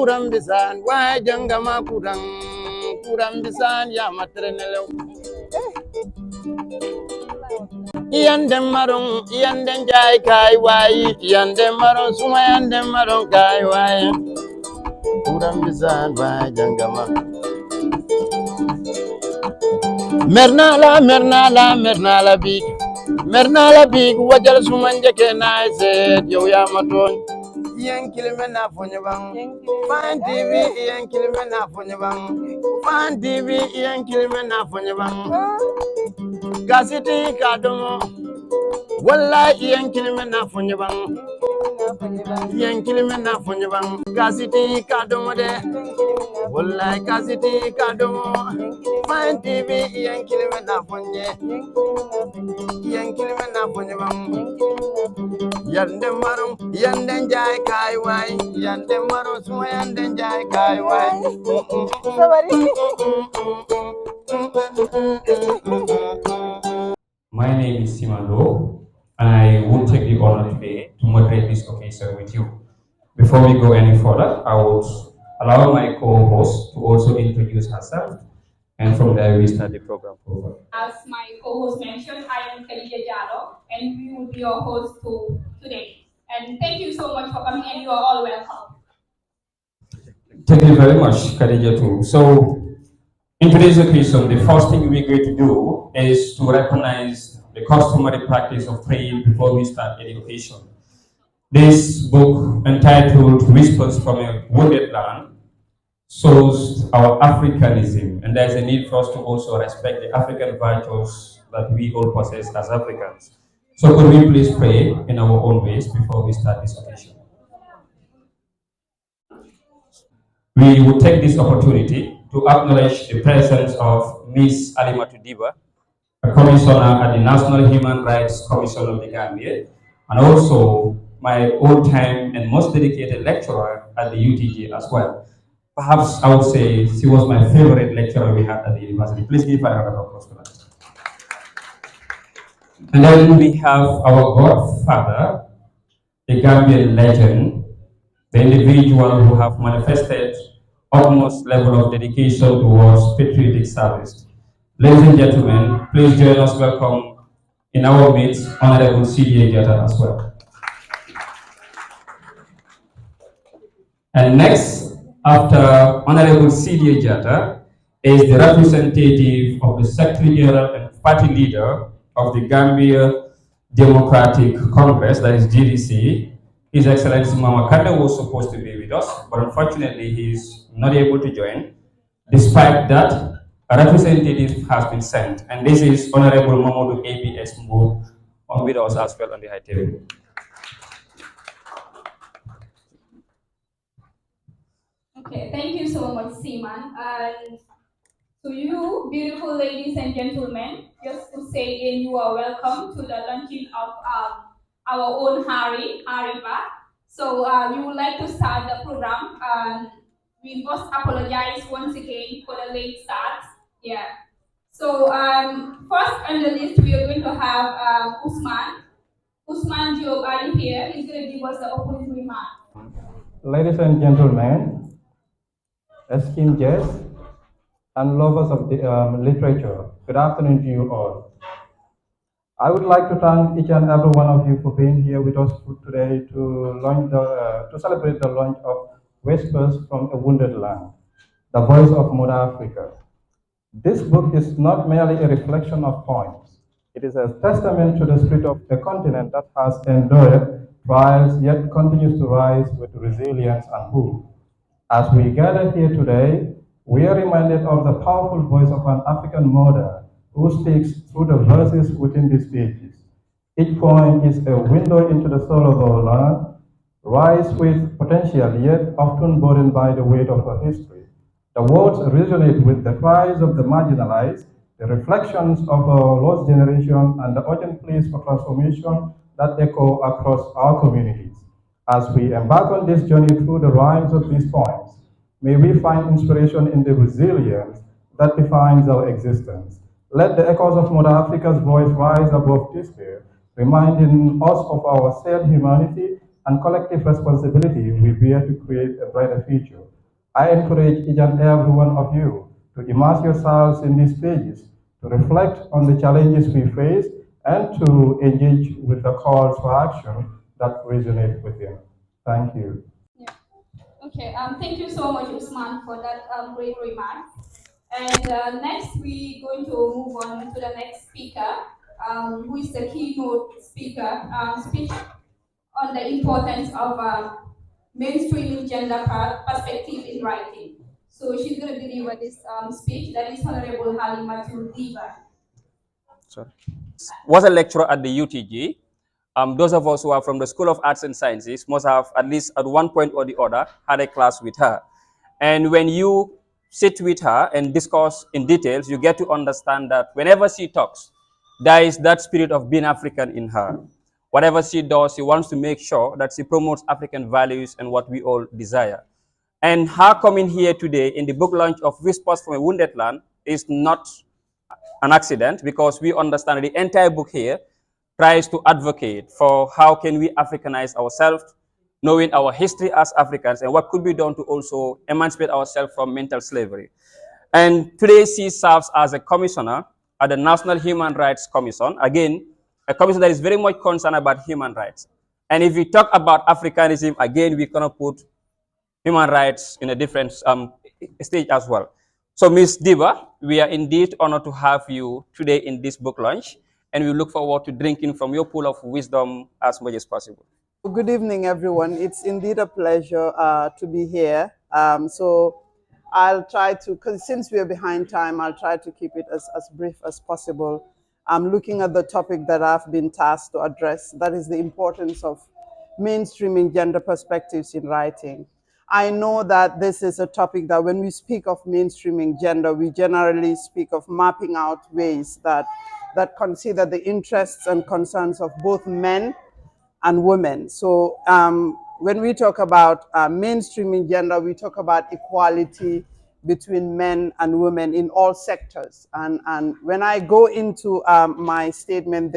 kuram bisan wa jangama kuram bisan ya matrenelo Yandem marong yandem jai kai wai yandem marong suma yandem marong kai wai kuram bisan wa jangama mernala big wajal sumanje ke na zed yo ya maton yen kilime na fonye bang fan tv yen kilime na fonye bang fan tv yen kilime na fonye bang gasiti kadomo wallahi yen kilime na fonye bang yen kilime na fonye bang gasiti kadomo de wallahi gasiti kadomo fan tv yen kilime na fonye bang yande marum yande jai kai wai yande marum suma yande jai kai wai My name is Simando, and I will take the honor today to moderate this occasion with you. Before we go any further, I would allow my co-host to also introduce herself, and from there we start the program forward. As my co-host mentioned, I am Khadija Jalo, and we will be your host today. And thank you so much for coming, and you are all welcome. Thank you very much, Khadija too. So, in today's occasion, the first thing we're going to do is to recognize the customary practice of praying before we start any occasion. This book, entitled Whispers from a Wounded Land, shows our Africanism, and there's a need for us to also respect the African virtues that we all possess as Africans. So could we please pray in our own ways before we start this occasion? We will take this opportunity to acknowledge the presence of Ms. Alimatu Diba, a commissioner at the National Human Rights Commission of the Gambia, and also my old-time and most dedicated lecturer at the UTG as well. Perhaps I would say she was my favorite lecturer we had at the university. Please give her a round of applause for that. And then we have our godfather, the Gambian legend, the individual who have manifested utmost level of dedication towards patriotic service. Ladies and gentlemen, please join us welcome in our midst Honorable C.D.A. Jata as well. And next, after Honorable C.D.A. Jata, is the representative of the Secretary General and Party Leader of the Gambia Democratic Congress, that is GDC. His Excellency Mama Kanda was supposed to be with us, but unfortunately he is not able to join. Despite that, a representative has been sent, and this is Honorable Mamadou ABS Mbu on with us as well on the high table. Okay, thank you so much, Seaman. And to you, beautiful ladies and gentlemen, just to say again, you are welcome to the launching of our own Hariba. So we would like to start the program, and we must apologize once again for the late start. Yeah. So first on the list, we are going to have Usman. Usman Job, are you here? He's going to give us the opening remark. Ladies and gentlemen, esteemed guests and lovers of the, literature, good afternoon to you all. I would like to thank each and every one of you for being here with us today to celebrate the launch of Whispers from a Wounded Land, the voice of Mother Africa. This book is not merely a reflection of poems. It is a testament to the spirit of a continent that has endured trials yet continues to rise with resilience and hope. As we gather here today, we are reminded of the powerful voice of an African mother who speaks through the verses within these pages. Each poem is a window into the soul of our land, rise with potential yet often burdened by the weight of our history. The words resonate with the cries of the marginalized, the reflections of our lost generation, and the urgent pleas for transformation that echo across our communities. As we embark on this journey through the rhymes of these poems, may we find inspiration in the resilience that defines our existence. Let the echoes of Mother Africa's voice rise above despair, reminding us of our shared humanity and collective responsibility we bear to create a brighter future. I encourage each and every one of you to immerse yourselves in these pages, to reflect on the challenges we face, and to engage with the calls for action that resonate within. Thank you. Yeah. Okay. Thank you so much, Usman, for that great remark. And next, we're going to move on to the next speaker, who is the keynote speaker, speech on the importance of mainstreaming gender perspective in writing. So she's going to deliver this speech. That is Honorable Halimatu Diva. Sorry. Was a lecturer at the UTG. Those of us who are from the School of Arts and Sciences must have, at least at one point or the other, had a class with her. And when you sit with her and discuss in details, you get to understand that whenever she talks, there is that spirit of being African in her. Whatever she does, she wants to make sure that she promotes African values and what we all desire. And her coming here today in the book launch of Whispers from a Wounded Land is not an accident, because we understand the entire book here tries to advocate for how can we Africanize ourselves, knowing our history as Africans and what could be done to also emancipate ourselves from mental slavery. And today she serves as a commissioner at the National Human Rights Commission. Again, a commission that is very much concerned about human rights. And if we talk about Africanism, again, we cannot put human rights in a different stage as well. So, Ms. Diba, we are indeed honored to have you today in this book launch, and we look forward to drinking from your pool of wisdom as much as possible. Good evening, everyone. It's indeed a pleasure to be here. So I'll try to, because since we're behind time, I'll try to keep it as brief as possible. I'm looking at the topic that I've been tasked to address. That is the importance of mainstreaming gender perspectives in writing. I know that this is a topic that when we speak of mainstreaming gender, we generally speak of mapping out ways that consider the interests and concerns of both men and women. So when we talk about mainstreaming gender, we talk about equality between men and women in all sectors. And when I go into my statement,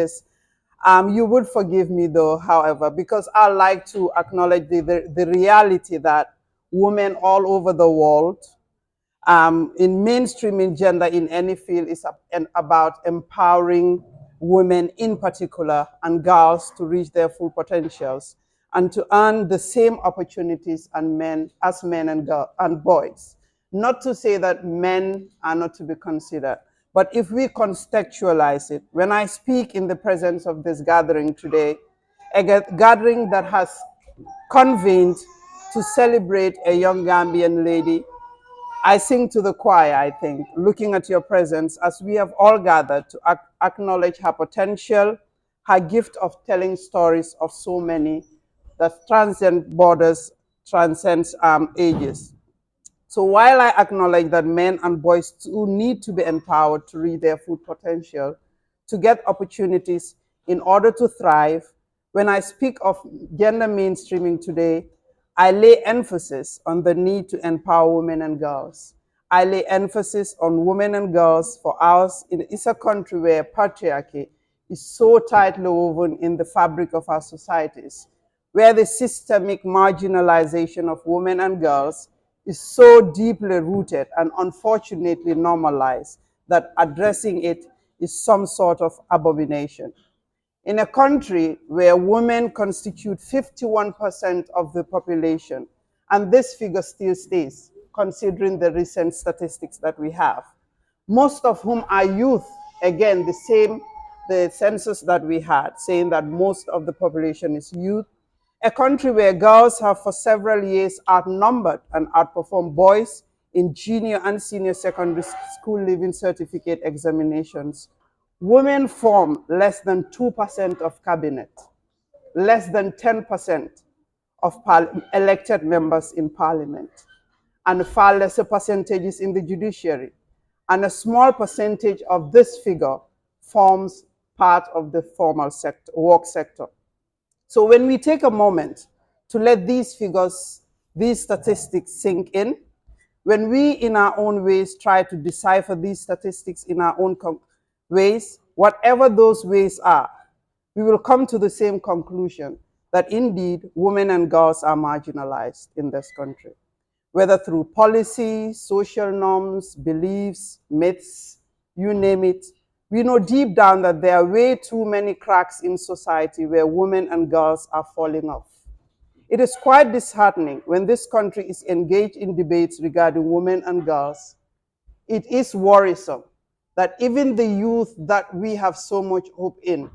you would forgive me though, however, because I like to acknowledge the reality that women all over the world in mainstreaming gender in any field is about empowering women in particular and girls to reach their full potentials and to earn the same opportunities as men and boys. Not to say that men are not to be considered, but if we contextualize it, when I speak in the presence of this gathering today, a gathering that has convened to celebrate a young Gambian lady, I sing to the choir, I think, looking at your presence as we have all gathered to acknowledge her potential, her gift of telling stories of so many that transcend borders, transcends ages. So while I acknowledge that men and boys too need to be empowered to reach their full potential, to get opportunities in order to thrive, when I speak of gender mainstreaming today, I lay emphasis on the need to empower women and girls. I lay emphasis on women and girls for ours. It's a country where patriarchy is so tightly woven in the fabric of our societies, where the systemic marginalization of women and girls is so deeply rooted and unfortunately normalized that addressing it is some sort of abomination. In a country where women constitute 51% of the population, and this figure still stays, considering the recent statistics that we have, most of whom are youth, again, the census that we had, saying that most of the population is youth, a country where girls have for several years outnumbered and outperformed boys in junior and senior secondary school leaving certificate examinations. Women form less than 2% of cabinet, less than 10% of elected members in parliament, and far lesser percentages in the judiciary. And a small percentage of this figure forms part of the formal sector, work sector. So when we take a moment to let these figures, these statistics sink in, when we in our own ways try to decipher these statistics in our own ways, whatever those ways are, we will come to the same conclusion that indeed women and girls are marginalized in this country. whether through policy, social norms, beliefs, myths, you name it. We know deep down that there are way too many cracks in society where women and girls are falling off. It is quite disheartening when this country is engaged in debates regarding women and girls. It is worrisome that even the youth that we have so much hope in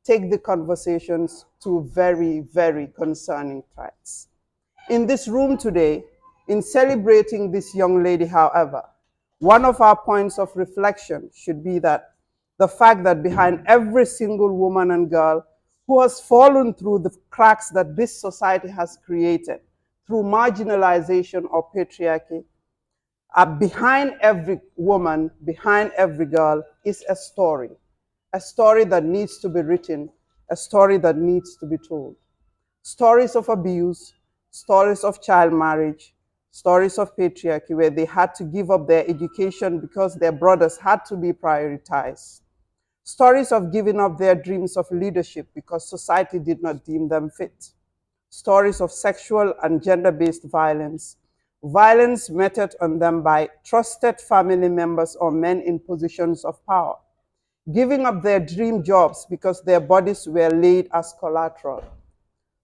take the conversations to very, very concerning tracks. In this room today, in celebrating this young lady, however, one of our points of reflection should be that the fact that behind every single woman and girl who has fallen through the cracks that this society has created through marginalization or patriarchy, behind every woman, behind every girl is a story that needs to be written, a story that needs to be told. Stories of abuse, stories of child marriage, stories of patriarchy where they had to give up their education because their brothers had to be prioritized. Stories of giving up their dreams of leadership because society did not deem them fit. Stories of sexual and gender-based violence, violence meted on them by trusted family members or men in positions of power, giving up their dream jobs because their bodies were laid as collateral.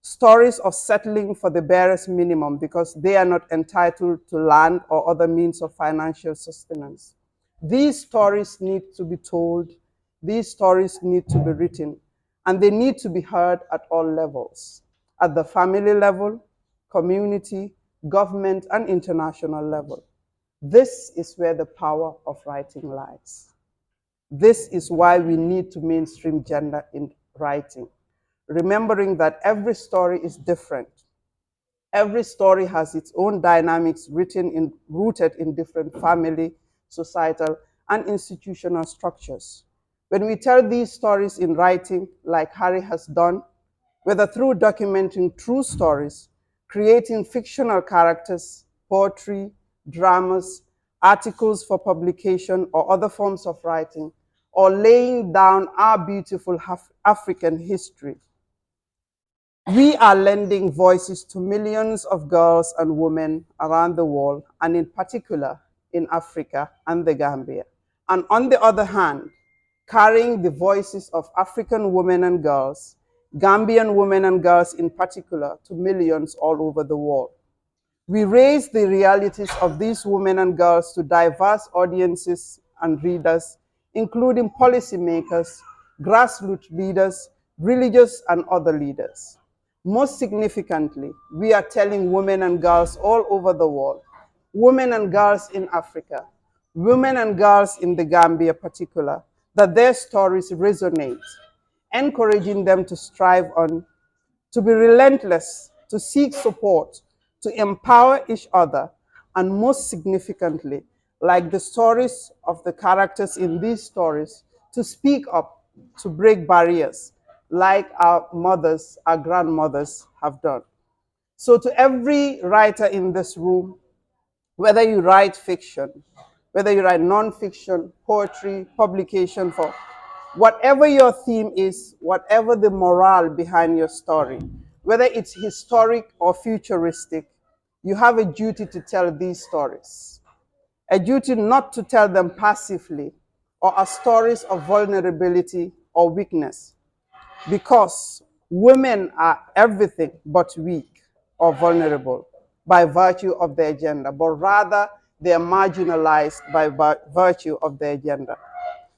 Stories of settling for the barest minimum because they are not entitled to land or other means of financial sustenance. These stories need to be told, these stories need to be written, and they need to be heard at all levels, at the family level, community, government, and international level. This is where the power of writing lies. This is why we need to mainstream gender in writing, remembering that every story is different. Every story has its own dynamics rooted in different family, societal, and institutional structures. When we tell these stories in writing, like Harry has done, whether through documenting true stories, creating fictional characters, poetry, dramas, articles for publication, or other forms of writing, or laying down our beautiful African history, we are lending voices to millions of girls and women around the world, and in particular in Africa and the Gambia. And on the other hand, carrying the voices of African women and girls, Gambian women and girls in particular, to millions all over the world. We raise the realities of these women and girls to diverse audiences and readers, including policymakers, grassroots leaders, religious and other leaders. Most significantly, we are telling women and girls all over the world, women and girls in Africa, women and girls in the Gambia in particular, that their stories resonate, encouraging them to strive on, to be relentless, to seek support, to empower each other, and most significantly, like the stories of the characters in these stories, to speak up, to break barriers, like our mothers, our grandmothers have done. So to every writer in this room, whether you write fiction, whether you write nonfiction, poetry, publication, for whatever your theme is, whatever the morale behind your story, whether it's historic or futuristic, you have a duty to tell these stories. A duty not to tell them passively or as stories of vulnerability or weakness, because women are everything but weak or vulnerable by virtue of their gender, but rather they are marginalized by virtue of their gender.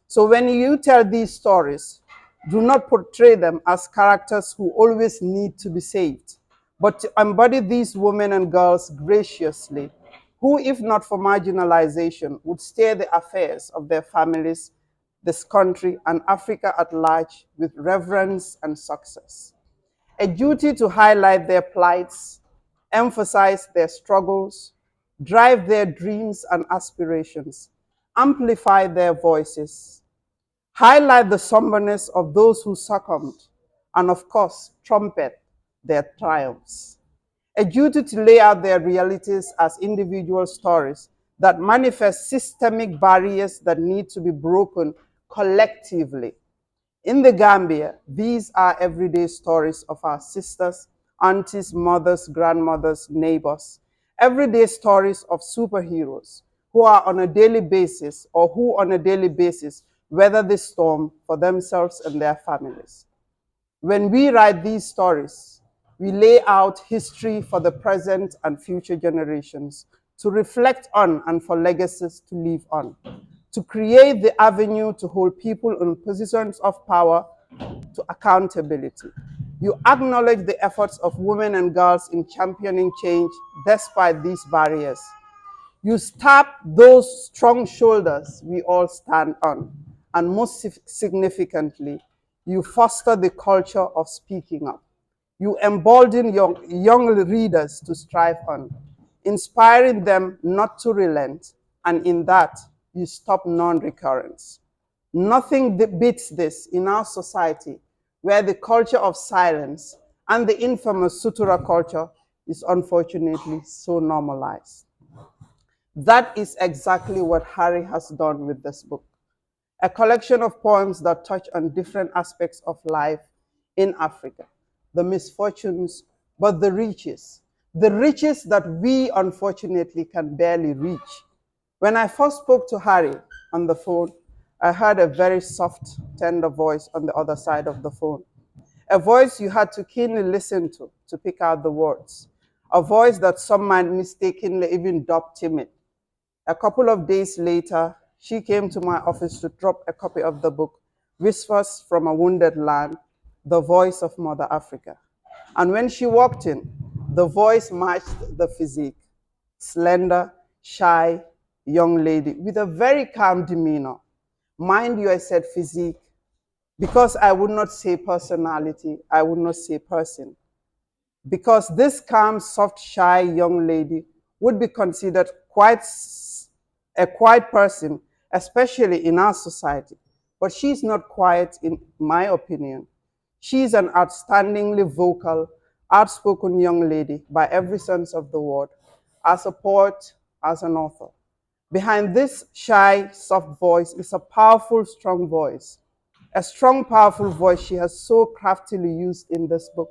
So when you tell these stories, do not portray them as characters who always need to be saved, but to embody these women and girls graciously, who, if not for marginalization, would steer the affairs of their families, this country, and Africa at large with reverence and success. A duty to highlight their plights, emphasize their struggles, drive their dreams and aspirations, amplify their voices, highlight the somberness of those who succumbed, and of course, trumpet their triumphs. A duty to lay out their realities as individual stories that manifest systemic barriers that need to be broken collectively. In the Gambia, these are everyday stories of our sisters, aunties, mothers, grandmothers, neighbors. everyday stories of superheroes who are on a daily basis or who on a daily basis weather this storm for themselves and their families. When we write these stories, we lay out history for the present and future generations to reflect on and for legacies to live on, to create the avenue to hold people in positions of power to accountability. You acknowledge the efforts of women and girls in championing change despite these barriers. You tap those strong shoulders we all stand on. And most significantly, you foster the culture of speaking up. You embolden your young readers to strive on, inspiring them not to relent, and in that, you stop non-recurrence. Nothing beats this in our society, where the culture of silence and the infamous sutura culture is unfortunately so normalized. That is exactly what Harry has done with this book, a collection of poems that touch on different aspects of life in Africa, the misfortunes, but the riches that we unfortunately can barely reach. When I first spoke to Harry on the phone, I heard a very soft, tender voice on the other side of the phone, a voice you had to keenly listen to pick out the words, a voice that some might mistakenly even dub timid. A couple of days later, she came to my office to drop a copy of the book, Whispers from a Wounded Land, The Voice of Mother Africa. And when she walked in, the voice matched the physique. Slender, shy, young lady with a very calm demeanor. Mind you, I said physique, because I would not say personality, I would not say person. Because this calm, soft, shy young lady would be considered a quiet person, especially in our society. But she's not quiet, in my opinion. She's an outstandingly vocal, outspoken young lady by every sense of the word, as a poet, as an author. Behind this shy, soft voice is a powerful, strong voice. A strong, powerful voice she has so craftily used in this book,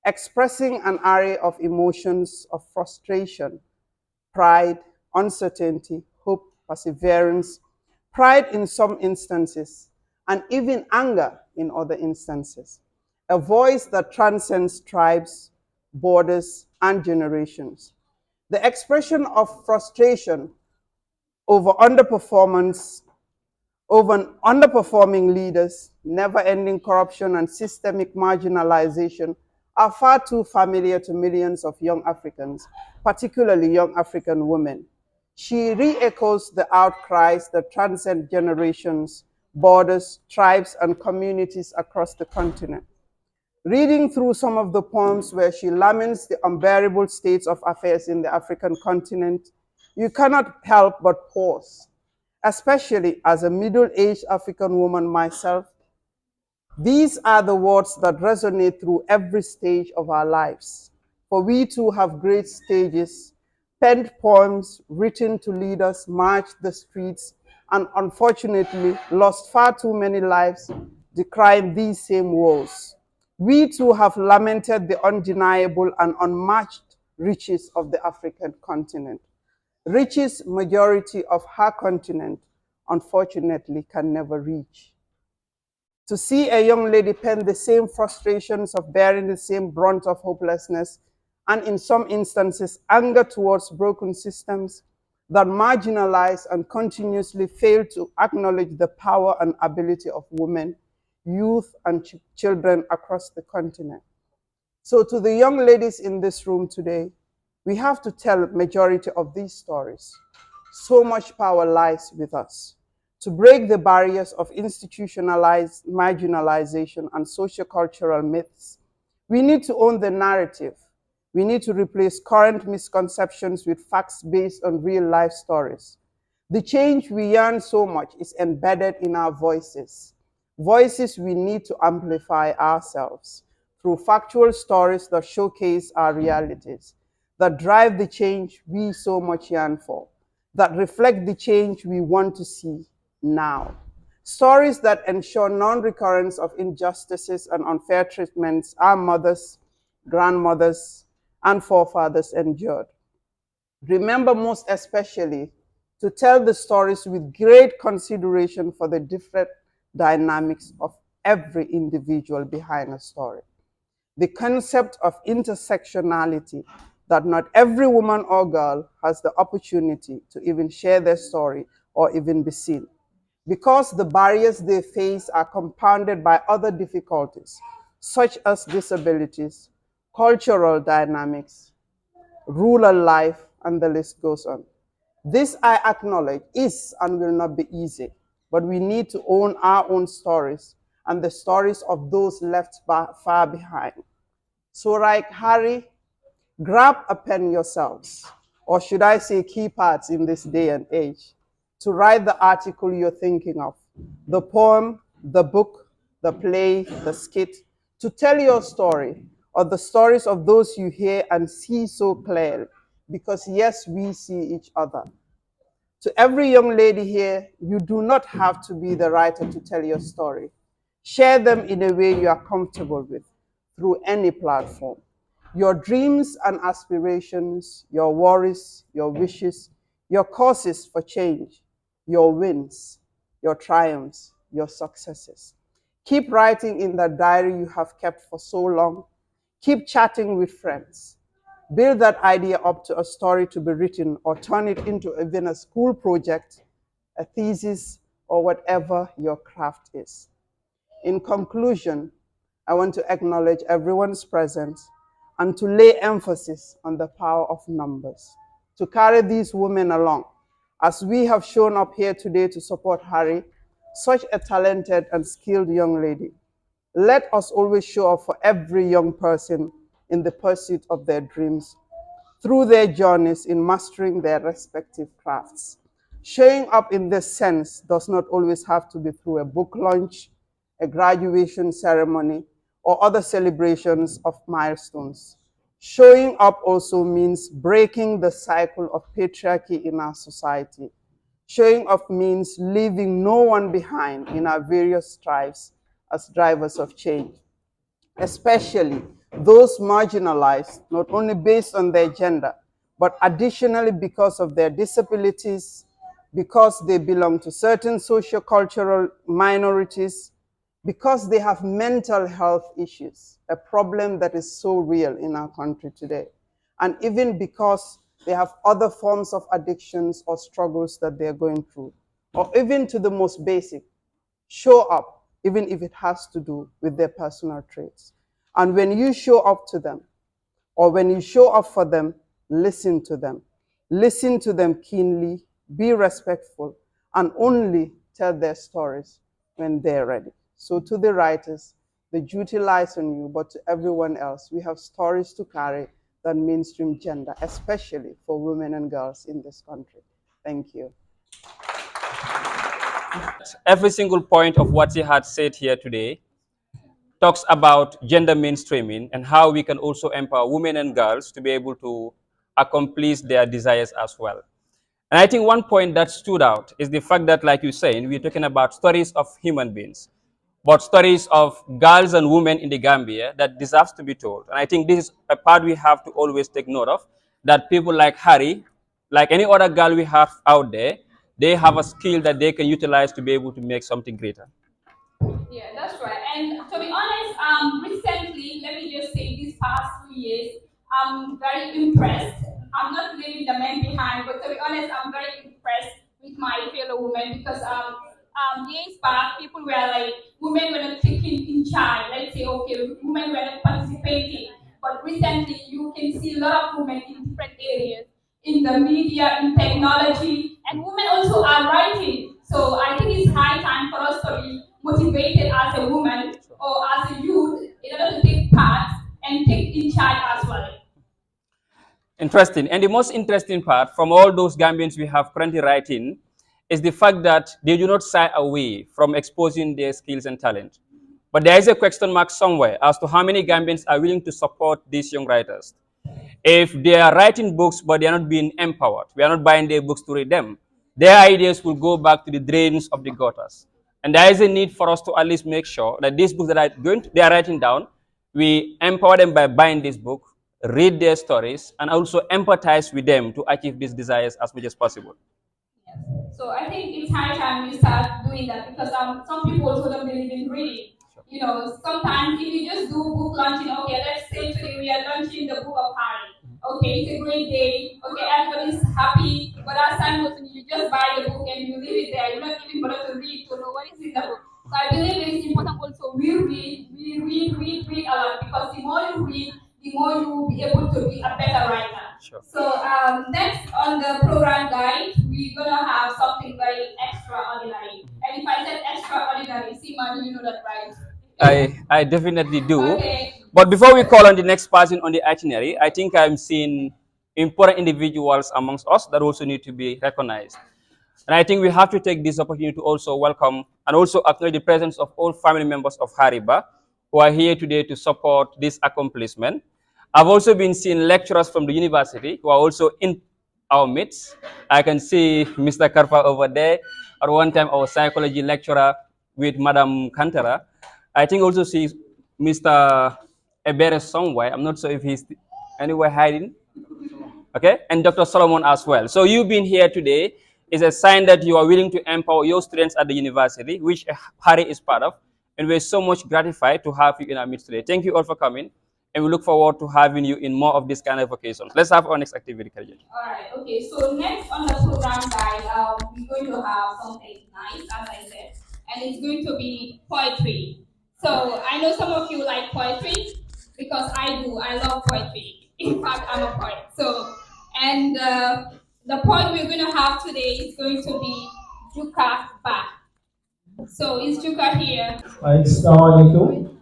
expressing an array of emotions of frustration, pride, uncertainty, hope, perseverance, pride in some instances, and even anger in other instances. A voice that transcends tribes, borders, and generations. The expression of frustration over underperformance, over underperforming leaders, never-ending corruption, and systemic marginalization are far too familiar to millions of young Africans, particularly young African women. She re-echoes the outcries that transcend generations, borders, tribes, and communities across the continent. Reading through some of the poems where she laments the unbearable states of affairs in the African continent, you cannot help but pause, especially as a middle-aged African woman myself. These are the words that resonate through every stage of our lives. For we too have great stages, penned poems written to lead us, marched the streets, and unfortunately lost far too many lives decrying these same woes. We too have lamented the undeniable and unmatched riches of the African continent. Riches majority of her continent, unfortunately, can never reach. To see a young lady pen the same frustrations of bearing the same brunt of hopelessness, and in some instances, anger towards broken systems that marginalize and continuously fail to acknowledge the power and ability of women, youth, and children across the continent. So to the young ladies in this room today, we have to tell majority of these stories. So much power lies with us. To break the barriers of institutionalized marginalization and sociocultural myths, we need to own the narrative. We need to replace current misconceptions with facts based on real life stories. The change we yearn so much is embedded in our voices. Voices we need to amplify ourselves through factual stories that showcase our realities, that drive the change we so much yearn for, that reflect the change we want to see now. Stories that ensure non-recurrence of injustices and unfair treatments our mothers, grandmothers, and forefathers endured. Remember most especially to tell the stories with great consideration for the different dynamics of every individual behind a story. The concept of intersectionality, that not every woman or girl has the opportunity to even share their story or even be seen, because the barriers they face are compounded by other difficulties, such as disabilities, cultural dynamics, rural life, and the list goes on. This, I acknowledge, is and will not be easy, but we need to own our own stories and the stories of those left far behind. So, like Harry, grab a pen yourselves, or should I say keypads in this day and age, to write the article you're thinking of, the poem, the book, the play, the skit, to tell your story, or the stories of those you hear and see so clearly, because yes, we see each other. To every young lady here, you do not have to be the writer to tell your story. Share them in a way you are comfortable with, through any platform. Your dreams and aspirations, your worries, your wishes, your causes for change, your wins, your triumphs, your successes. Keep writing in that diary you have kept for so long. Keep chatting with friends. Build that idea up to a story to be written, or turn it into even a school project, a thesis, or whatever your craft is. In conclusion, I want to acknowledge everyone's presence and to lay emphasis on the power of numbers, to carry these women along, as we have shown up here today to support Harry, such a talented and skilled young lady. Let us always show up for every young person in the pursuit of their dreams through their journeys in mastering their respective crafts. Showing up in this sense does not always have to be through a book launch, a graduation ceremony, or other celebrations of milestones. Showing up also means breaking the cycle of patriarchy in our society. Showing up means leaving no one behind in our various strives as drivers of change, especially those marginalized, not only based on their gender, but additionally because of their disabilities, because they belong to certain sociocultural minorities, because they have mental health issues, a problem that is so real in our country today, and even because they have other forms of addictions or struggles that they're going through, or even to the most basic, show up, even if it has to do with their personal traits. And when you show up to them, or when you show up for them, listen to them. Listen to them keenly, be respectful, and only tell their stories when they're ready. So to the writers, the duty lies on you, but to everyone else, we have stories to carry that mainstream gender, especially for women and girls in this country. Thank you. Every single point of what he had said here today talks about gender mainstreaming and how we can also empower women and girls to be able to accomplish their desires as well. And I think one point that stood out is the fact that, like you're saying, we're talking about stories of human beings, but stories of girls and women in the Gambia that deserves to be told. And I think this is a part we have to always take note of, that people like Harry, like any other girl we have out there, they have a skill that they can utilize to be able to make something greater. Yeah, that's right. And to be honest, recently, let me just say, these past 2 years, I'm very impressed. I'm not leaving the men behind, but to be honest, I'm very impressed with my fellow women because years back, people were like, women were not taking in charge. Let's say, okay, women were not participating. But recently, you can see a lot of women in different areas, in the media, in technology, and women also are writing. So I think it's high time for us to be motivated as a woman or as a youth in order to take part and take in charge as well. Interesting. And the most interesting part from all those Gambians we have currently writing is the fact that they do not shy away from exposing their skills and talent. But there is a question mark somewhere as to how many Gambians are willing to support these young writers. If they are writing books but they are not being empowered, we are not buying their books to read them, their ideas will go back to the drains of the gutters. And there is a need for us to at least make sure that these books that they are writing down, we empower them by buying this book, read their stories, and also empathize with them to achieve these desires as much as possible. So I think it's high time we start doing that because some people also don't believe in reading. You know, sometimes if you just do book launching, okay, let's say today we are launching the book of Harry. Okay, it's a great day. Okay, everybody's happy. But as time goes on, you just buy the book and you leave it there. You're not even bother to read to know what is in the book. So I believe it's important also we read a lot because the more you read, the more you will be able to be a better writer. Sure. So next on the program guide, we're gonna have something very extraordinary. And if I said extraordinary, Seema, do you know that right? I definitely do. Okay. But before we call on the next person on the itinerary, I think I'm seeing important individuals amongst us that also need to be recognized. And I think we have to take this opportunity to also welcome and also acknowledge the presence of all family members of Hariba who are here today to support this accomplishment. I've also been seeing lecturers from the university who are also in our midst. I can see Mr. Karpa over there. At one time, our psychology lecturer with Madam Kantara. I think also see Mr. Ebere somewhere. I'm not sure if he's anywhere hiding. Okay, and Dr. Solomon as well. So you being here today is a sign that you are willing to empower your students at the university, which Harry is part of. And we're so much gratified to have you in our midst today. Thank you all for coming. And we look forward to having you in more of this kind of occasions. Let's have our next activity, Kajal. All right. Okay. So next on the program guide, we're going to have something nice, as I said, and it's going to be poetry. So I know some of you like poetry because I do. I love poetry. In fact, I'm a poet. So, and the poet we're going to have today is going to be Juka Ba. So is Juka here? Assalamualaikum.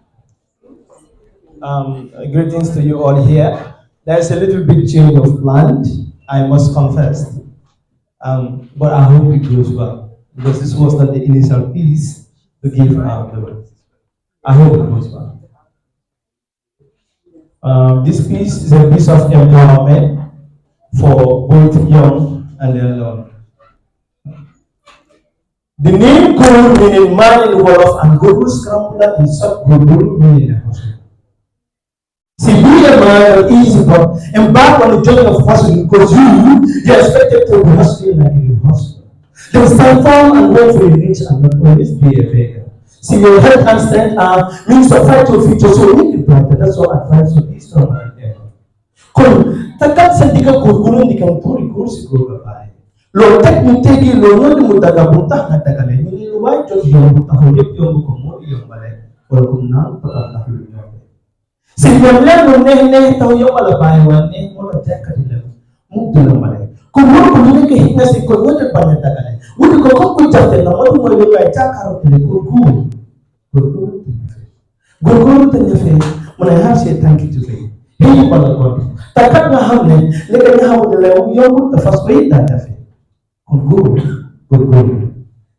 Greetings to you all here. There's a little bit change of plan, I must confess. But I hope it goes well because this was not the initial piece to give out the words. I hope it goes well. This piece is a piece of empowerment for both young and elderly. The name Guru meaning man in Wolof and Guru Scrambler in Sub Guru meaning a husband. See, be a man or easy but embark on the journey of hustling because you're expected to be hustling like a hustler. Then stand firm and wait for your needs and not always be a beggar. See, your health and strength means to fight your future, so make it brighter. That's all advice of this one right there. Cool. Takat sendika kurgulun di kampuri kursi kurgapai. Lo tek mintegi lo no di mutaga buntah natagale. Ini lo wai jos yang buntah hodip yang bukomo yang balik. Walaupun nang patah tahun yang balik. Sebenarnya lo neh tahu yang balapai wan neh mo tek kadilam. Mungkin yang balik. Kumur kumur ke hikmah si kumur de banyak tagale. Udah kok kucapkan nama tu mau lepai cakar tele kurgul. Guru tenyafe menayar setan gitu fe. Hei balakon. Takat na hamne lekan na hamu dele yomu tafas bayi dah fe. Guru.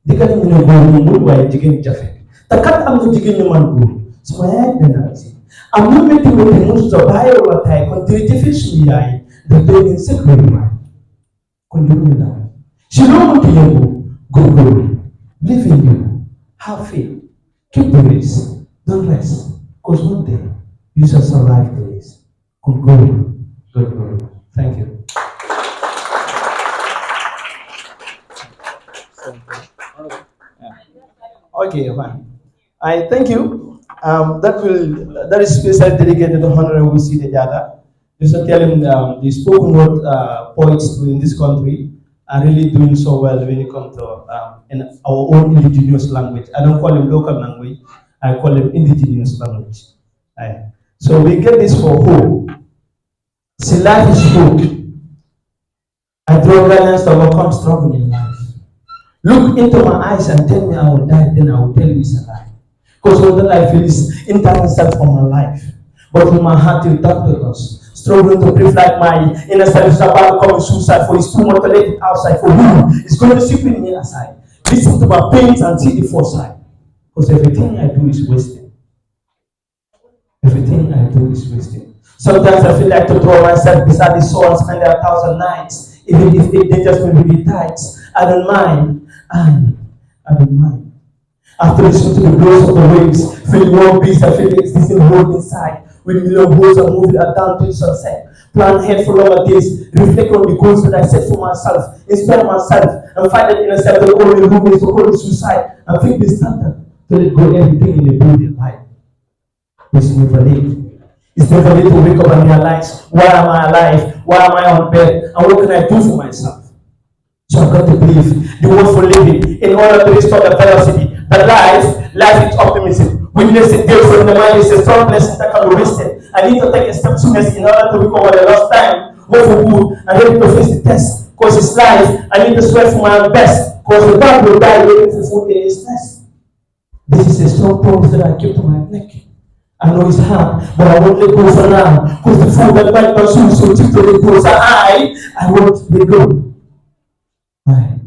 Dikan ni guru bayi jikin jafe. Takat amu jikin nyaman guru. Semuanya benar sih. Amu meti musuh bayi orang Thai kontributif sendiri. Dari sekali mai. Konjurnya dah. Siapa tu yang guru. Believe in you. Have faith. Keep the race. Don't rest. Because one day you shall survive the race. Good. Thank you. Okay, fine. I thank you. That is specially dedicated to Honorable Sidi Jada. Just to tell him the spoken word poets in this country are really doing so well when it comes to in our own indigenous language. I don't call him local language. I call them indigenous language. Right. So we get this for hope. See, life is hope. I draw guidance to overcome struggle in life. Look into my eyes and tell me I will die, then I will tell you it's a lie. Because all that I feel is internal self for my life. But in my heart, you talk to us. Struggling to breathe like my inner self is about to commit suicide for it's too much to let it outside for who? It's going to sleep in me aside. Listen to my pains and see the foresight. Because everything I do is wasted. Everything I do is wasted. Sometimes I feel like to throw myself beside the soul and spend 1,000 nights. Even if it dangerous me with the tides. I don't mind. I don't mind. After listening to the blows of the waves, feeling one piece, I feel existing hold inside. with million goals and moving it down to sunset. Plan ahead for longer days, reflect on the goals that I set for myself, inspire myself, and find that inner self that only room is for only suicide, and think the standard to let go everything in the building life. It's never late. It's never late to wake up and realize, why am I alive? Why am I on bed? And what can I do for myself? So I've got to believe the word for living in order to restore the velocity. That life is optimism. Witness it therefore in the mind is a strong blessing that can be wasted. I need to take a step soonest in order to recover the lost time, go for good, and ready to face the test. Because it's life, I need to sweat for my best. Because the dog will die waiting for food in his nest. This is a strong promise that I keep to my neck. I know it's hard, but I won't let go for now. Because the food that might consume so cheap to let go. So I won't let go. I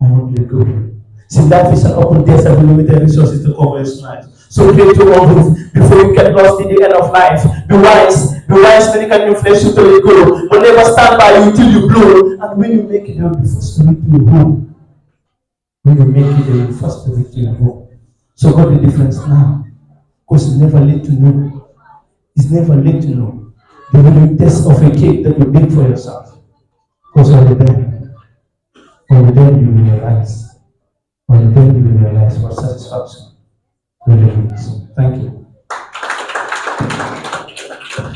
won't let go. See, life is an open desert with limited resources to cover its life. So create your own roof before you get lost in the end of life. Be wise when it can influence you to let go. But never stand by you till you blow. And when you make it, they'll be forced to make you home. When you make it, they'll be forced to make you home. So what the difference now? Because it's never late to know. It's never late to know. The really taste of a cake that you bake for yourself. Because only then you realize what satisfaction really means. Thank you.